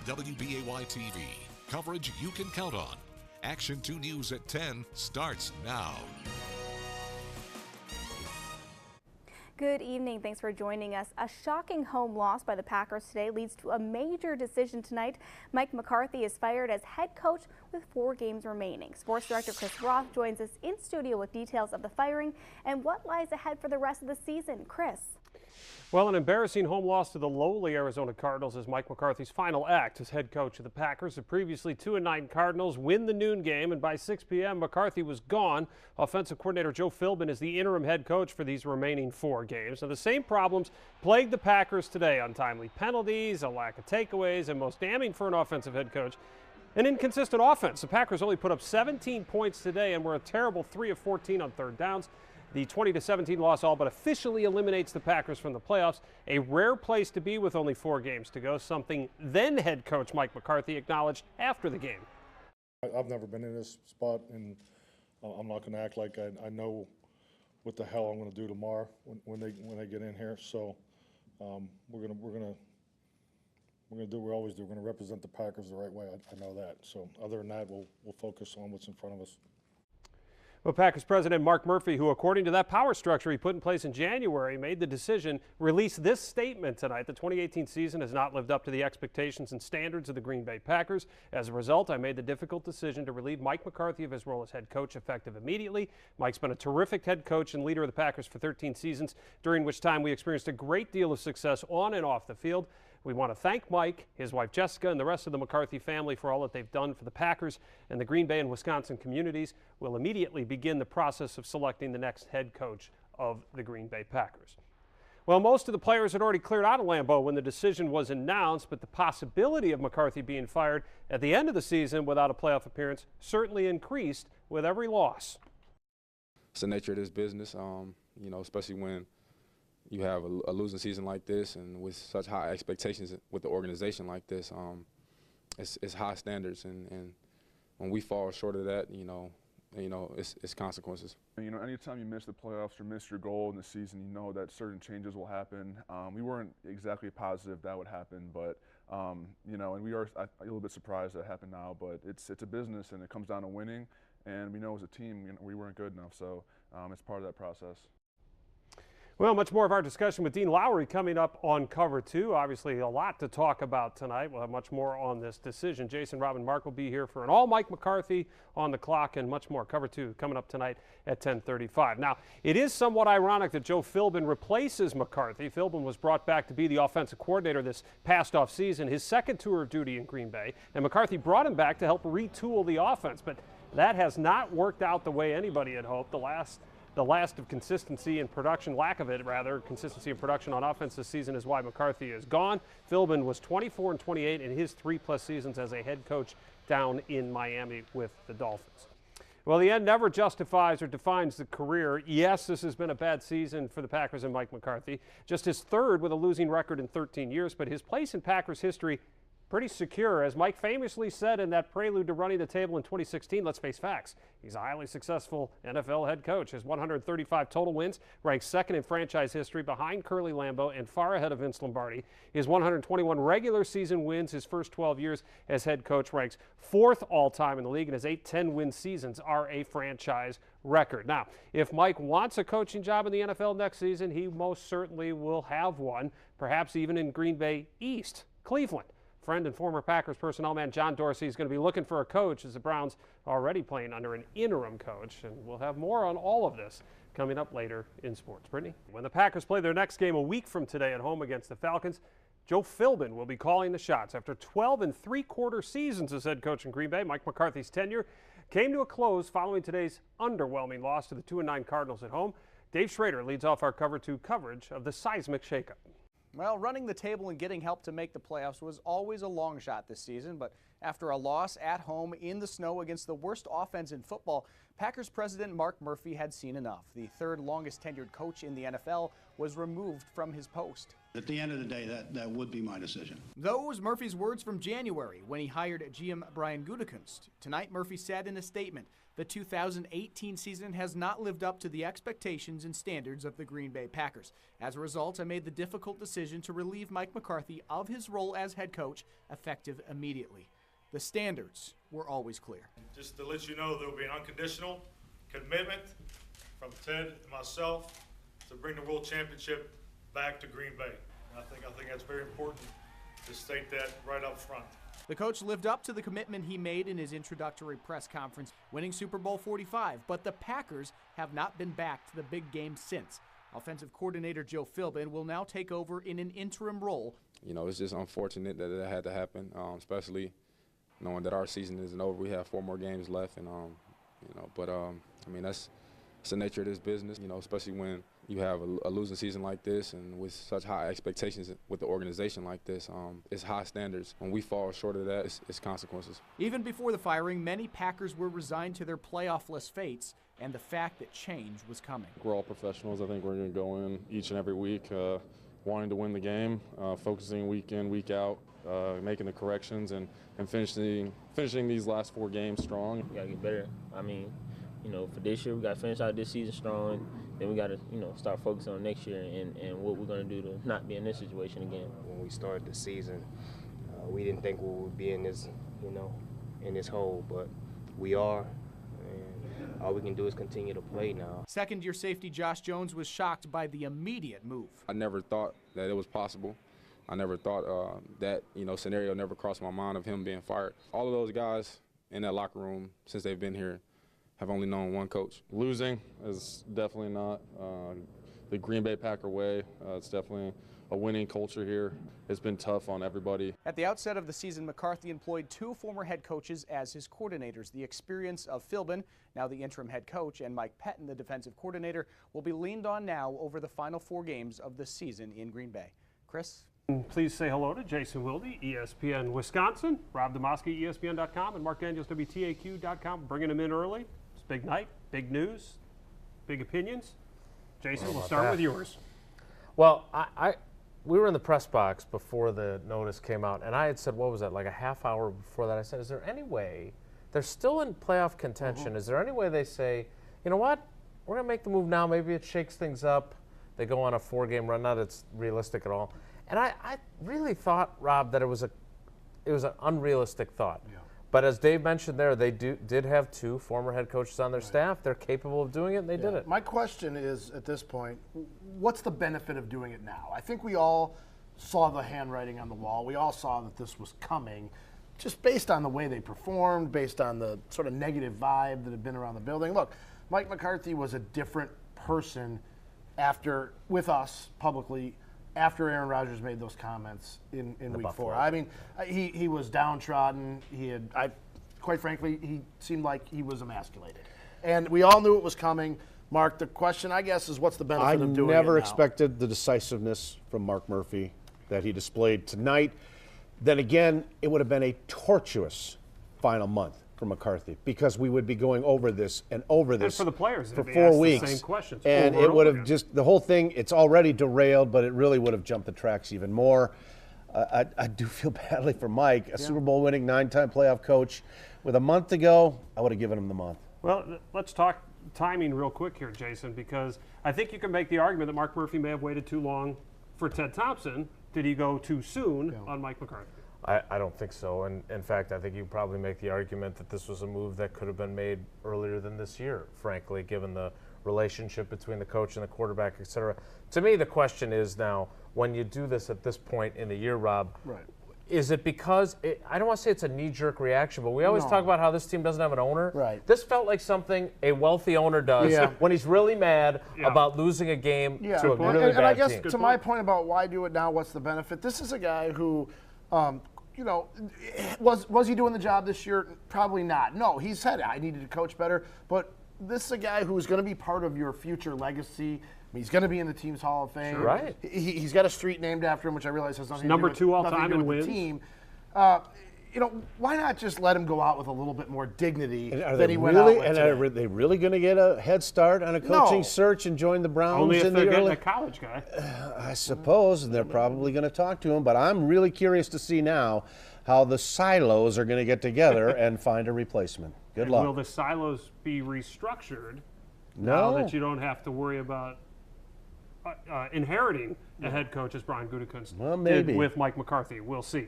WBAY TV, coverage you can count on. Action 2 News at 10 starts now. Good evening. Thanks for joining us. A shocking home loss by the Packers today leads to a major decision tonight. Mike McCarthy is fired as head coach with 4 games remaining. Sports director Chris Roth joins us in studio with details of the firing and what lies ahead for the rest of the season. Chris. Well, an embarrassing home loss to the lowly Arizona Cardinals is Mike McCarthy's final act as head coach of the Packers. The previously 2-9 Cardinals win the noon game, and by 6 p.m. McCarthy was gone. Offensive coordinator Joe Philbin is the interim head coach for these remaining 4 games. Now, the same problems plagued the Packers today: untimely penalties, a lack of takeaways, and most damning for an offensive head coach, an inconsistent offense. The Packers only put up 17 points today and were a terrible 3 of 14 on third downs. The 20-17 loss all but officially eliminates the Packers from the playoffs, a rare place to be with only 4 games to go, something then head coach Mike McCarthy acknowledged after the game. I've never been in this spot, and I'm not going to act like I know what the hell I'm going to do tomorrow when they get in here. So we're gonna do what we always do. We're going to represent the Packers the right way. I know that. So other than that, we'll focus on what's in front of us. Well, Packers president Mark Murphy, who according to that power structure he put in place in January, made the decision, released this statement tonight: the 2018 season has not lived up to the expectations and standards of the Green Bay Packers. As a result, I made the difficult decision to relieve Mike McCarthy of his role as head coach effective immediately. Mike's been a terrific head coach and leader of the Packers for 13 seasons, during which time we experienced a great deal of success on and off the field. We want to thank Mike, his wife Jessica, and the rest of the McCarthy family for all that they've done for the Packers and the Green Bay and Wisconsin communities. We'll immediately begin the process of selecting the next head coach of the Green Bay Packers. Well, most of the players had already cleared out of Lambeau when the decision was announced, but the possibility of McCarthy being fired at the end of the season without a playoff appearance certainly increased with every loss. It's the nature of this business, especially when you have a losing season like this, and with such high expectations with the organization like this, it's high standards, and when we fall short of that, it's consequences. Anytime you miss the playoffs or miss your goal in the season, you know that certain changes will happen. We weren't exactly positive that would happen, but and we are a little bit surprised that happened now. But it's a business, and it comes down to winning. And we know as a team, we weren't good enough, so it's part of that process. Well, much more of our discussion with Dean Lowry coming up on Cover 2. Obviously, a lot to talk about tonight. We'll have much more on this decision. Jason, Robin, Mark will be here for an all Mike McCarthy on the clock, and much more. Cover 2 coming up tonight at 10:35. Now, it is somewhat ironic that Joe Philbin replaces McCarthy. Philbin was brought back to be the offensive coordinator this past offseason, his second tour of duty in Green Bay, and McCarthy brought him back to help retool the offense. But that has not worked out the way anybody had hoped. The last of consistency in production, lack of it rather, consistency in production on offense this season is why McCarthy is gone. Philbin was 24-28 in his 3+ seasons as a head coach down in Miami with the Dolphins. Well, the end never justifies or defines the career. Yes, this has been a bad season for the Packers and Mike McCarthy. Just his 3rd with a losing record in 13 years, but his place in Packers history pretty secure. As Mike famously said in that prelude to running the table in 2016, let's face facts. He's a highly successful NFL head coach. His 135 total wins ranks 2nd in franchise history behind Curly Lambeau and far ahead of Vince Lombardi. His 121 regular season wins his first 12 years as head coach ranks 4th all-time in the league, and his 8 10-win seasons are a franchise record. Now, if Mike wants a coaching job in the NFL next season, he most certainly will have one, perhaps even in Green Bay East, Cleveland. Friend and former Packers personnel man John Dorsey is going to be looking for a coach, as the Browns are already playing under an interim coach. And we'll have more on all of this coming up later in sports. Brittany? When the Packers play their next game a week from today at home against the Falcons, Joe Philbin will be calling the shots. After 12 3/4 seasons as head coach in Green Bay, Mike McCarthy's tenure came to a close following today's underwhelming loss to the 2-9 Cardinals at home. Dave Schrader leads off our Cover 2 coverage of the seismic shakeup. Well, running the table and getting help to make the playoffs was always a long shot this season, but after a loss at home in the snow against the worst offense in football, Packers president Mark Murphy had seen enough. The third longest tenured coach in the NFL was removed from his post. At the end of the day, that would be my decision. Those Murphy's words from January when he hired GM Brian Gutekunst. Tonight, Murphy said in a statement, the 2018 season has not lived up to the expectations and standards of the Green Bay Packers. As a result, I made the difficult decision to relieve Mike McCarthy of his role as head coach, effective immediately. The standards were always clear. Just to let you know, there will be an unconditional commitment from Ted and myself to bring the World Championship back to Green Bay. And I think that's very important to state that right up front. The coach lived up to the commitment he made in his introductory press conference, winning Super Bowl 45, but the Packers have not been back to the big game since. Offensive coordinator Joe Philbin will now take over in an interim role. You know, it's just unfortunate that it had to happen, especially knowing that our season isn't over. We have 4 more games left, and I mean, that's the nature of this business, you know, especially when you have a losing season like this and with such high expectations with the organization like this. It's high standards. When we fall short of that, it's consequences. Even before the firing, many Packers were resigned to their playoff-less fates and the fact that change was coming. We're all professionals. I think we're going to go in each and every week wanting to win the game, focusing week in, week out, making the corrections and finishing these last 4 games strong. We got to get better. I mean, you know, for this year, we got to finish out this season strong. Then we got to, you know, start focusing on next year and what we're going to do to not be in this situation again. When we started the season, we didn't think we would be in this, you know, in this hole, but we are. And all we can do is continue to play now. Second-year safety Josh Jones was shocked by the immediate move. I never thought that it was possible. I never thought that, you know, scenario never crossed my mind of him being fired. All of those guys in that locker room, since they've been here, have only known one coach. Losing is definitely not the Green Bay Packer way. It's definitely a winning culture here. It's been tough on everybody. At the outset of the season, McCarthy employed 2 former head coaches as his coordinators. The experience of Philbin, now the interim head coach, and Mike Pettin, the defensive coordinator, will be leaned on now over the final 4 games of the season in Green Bay. Chris? Please say hello to Jason Wilde, ESPN Wisconsin, Rob Demoski, ESPN.com, and Mark Daniels, WTAQ.com. Bringing him in early. It's a big night, big news, big opinions. Jason, we'll start with yours. Well, we were in the press box before the notice came out, and I had said, what was that, like a half hour before that, I said, is there any way, they're still in playoff contention, is there any way they say, you know what, we're going to make the move now, maybe it shakes things up, they go on a 4-game run, not that it's realistic at all. And I really thought, Rob, that it was an unrealistic thought. Yeah. But as Dave mentioned there, they did have 2 former head coaches on their staff. They're capable of doing it, and they did it. My question is, at this point, what's the benefit of doing it now? I think we all saw the handwriting on the wall. We all saw that this was coming, just based on the way they performed, based on the sort of negative vibe that had been around the building. Look, Mike McCarthy was a different person with us publicly after Aaron Rodgers made those comments in week 4. I mean, he was downtrodden. Quite frankly, he seemed like he was emasculated. And we all knew it was coming. Mark, the question, I guess, is what's the benefit of doing it now? I never expected the decisiveness from Mark Murphy that he displayed tonight. Then again, it would have been a tortuous final month for McCarthy because we would be going over this and for the players for 4 weeks. The same questions and it would have just, the whole thing, it's already derailed, but it really would have jumped the tracks even more. I do feel badly for Mike, a Super Bowl winning 9-time playoff coach. With a month to go, I would have given him the month. Well, let's talk timing real quick here, Jason, because I think you can make the argument that Mark Murphy may have waited too long for Ted Thompson. Did he go too soon on Mike McCarthy? I don't think so. And in fact, I think you probably make the argument that this was a move that could have been made earlier than this year, frankly, given the relationship between the coach and the quarterback, et cetera. To me, the question is now, when you do this at this point in the year, Rob, is it because, I don't want to say it's a knee-jerk reaction, but we always talk about how this team doesn't have an owner. Right. This felt like something a wealthy owner does when he's really mad about losing a game to a really bad team. And I guess to my point about why do it now, what's the benefit, this is a guy who you know, was he doing the job this year? Probably not. No, he said I needed to coach better. But this is a guy who's going to be part of your future legacy. I mean, he's going to be in the team's Hall of Fame. Sure. Right. He's got a street named after him, which I realize has nothing number to do with, 2 all-time in wins. The team. you know, why not just let him go out with a little bit more dignity And than he went out with today? Are they really going to get a head start on a coaching search and join the Browns Only if in they're the getting early? a college guy. I suppose, and they're probably going to talk to him. But I'm really curious to see now how the silos are going to get together and find a replacement. Good luck. Will the silos be restructured No. now that you don't have to worry about inheriting a head coach as Brian Gutekunst Well, maybe. did with Mike McCarthy? We'll see.